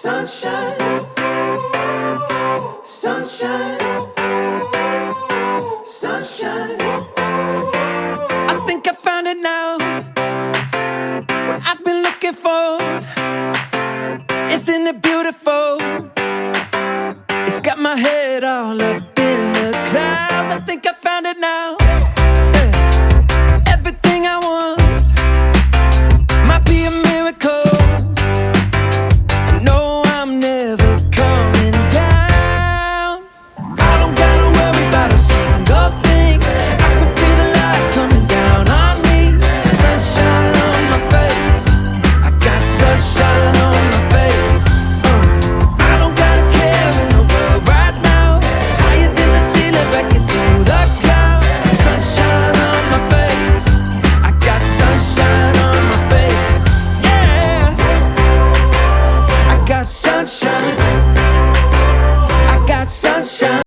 Sunshine, sunshine, sunshine. I think I found it now. What I've been looking for. Isn't it beautiful? It's got my head all up in the clouds. I think I found it now. Everything I want might be a miracle. No, I'm never coming down. I don't gotta worry about a single thing. I can feel the light coming down on me. Sunshine on my face. I got sunshine on my face. I don't gotta care in the world right now. Higher than the ceiling, breaking through the clouds. Sunshine on my face. I got sunshine on my face. Yeah, I got sunshine.